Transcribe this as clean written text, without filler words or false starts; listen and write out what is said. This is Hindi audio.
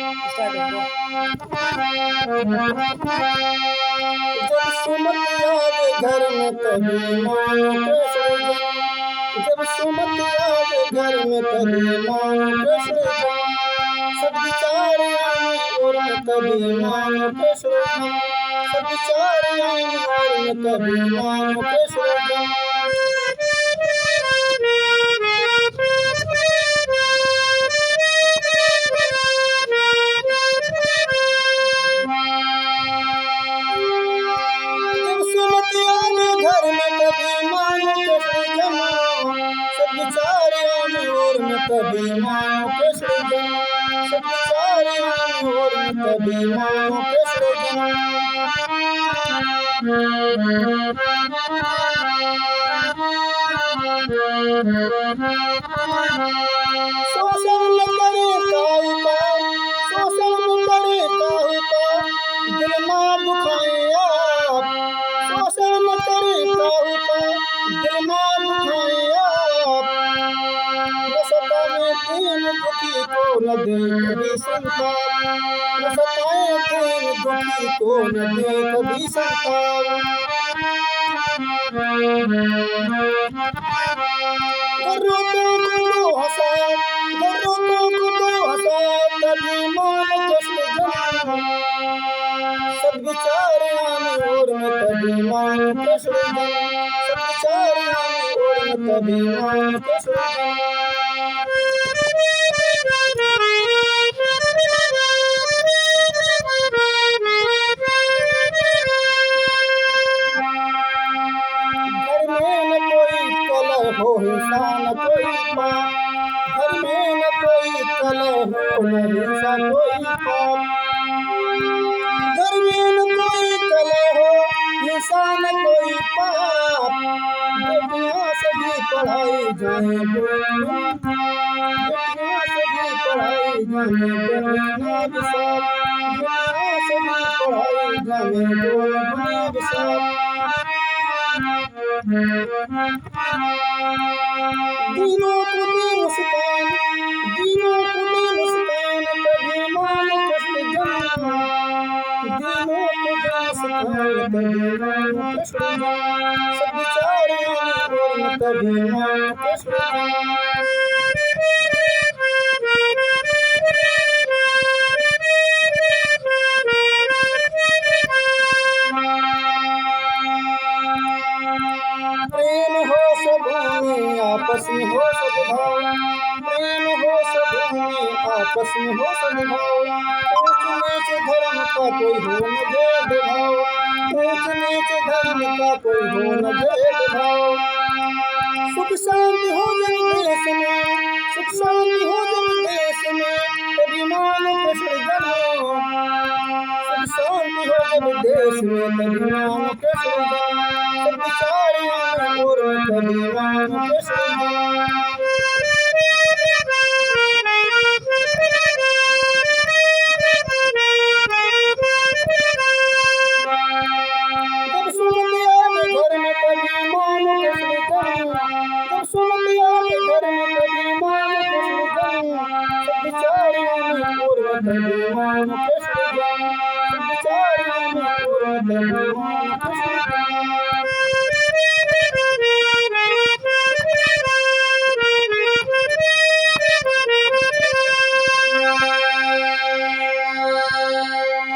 स्टार्ट हो गया। जब सुमति आवे घर में तभी मानो कृष्ण जन्म। जब सुमति आवे घर में तभी मानो कृष्ण जन्म। सब विचार आए और में तभी मानो कृष्ण जन्म। सब विचार आए और में तभी मानो कृष्ण जन्म। जब सुमति आवे घर में तभी मानो कृष्ण जन्म। सब विचार आए और में तभी मानो कृष्ण जन्म। सब विचार आए और में तभी मानो कृष्ण शोषण न करे काहू का। शोषण न करे काहू का। दिल ना दुखाए आप। शोषण न करे काहू का। दिल ना दुखाए आप। न सताए दीन दुखी को न दे कभी संताप। न सताए दीन दुखी को न दे कभी संताप। गर्रों को दो हंसा। गर्रों को दो हंसा तभी मान कृष्ण जन्म। सब विचार आने और में तभी मान कृष्ण जन्म। सब विचार आने और में तभी मान कृष्ण जन्म। घर में न कोई कलह हो हिंसा न कोई पाप। घर में न कोई कलह हो न हिंसा कोई पाप। घर में न कोई कलह हो हिंसा न कोई पाप। बेटियां सभी पढ़ाई जाए बेटियां सभी पढ़ाई जाने बुनियाद साफ। बेटियां सभी पढ़ाई जाने बुनियाद साफ। दीनों को दे मुस्कान। दीनों को दे मुस्कान तभी मान कृष्ण जन्म। दीनों को दे मुस्कान तभी मान कृष्ण जन्म। सब विचार आने और में तभी मान कृष्ण जन्म। प्रेम हो सबों में आपस में हो सद्भाव। प्रेम हो सबों में आपस में हो सद्भाव। ऊंच नीच धर्म का कोई हो न भेदभाव। ऊंच नीच धर्म का कोई हो न भेदभाव। सुख शांति हो जब देश में। सुख शांति हो जब देश में तभी मान कृष्ण जन्म। सुख शांति हो जब देश में तभी मान कृष्ण जन्म। सब विचार आने और में तभी मान कृष्ण जन्म। जब सुमति आवे घर में तभी मान कृष्ण जन्म। जब सुमति आवे घर में तभी मान कृष्ण जन्म। सब विचार आने और में तभी मान कृष्ण जन्म। सब विचार आने और में तभी मान कृष्ण जन्म।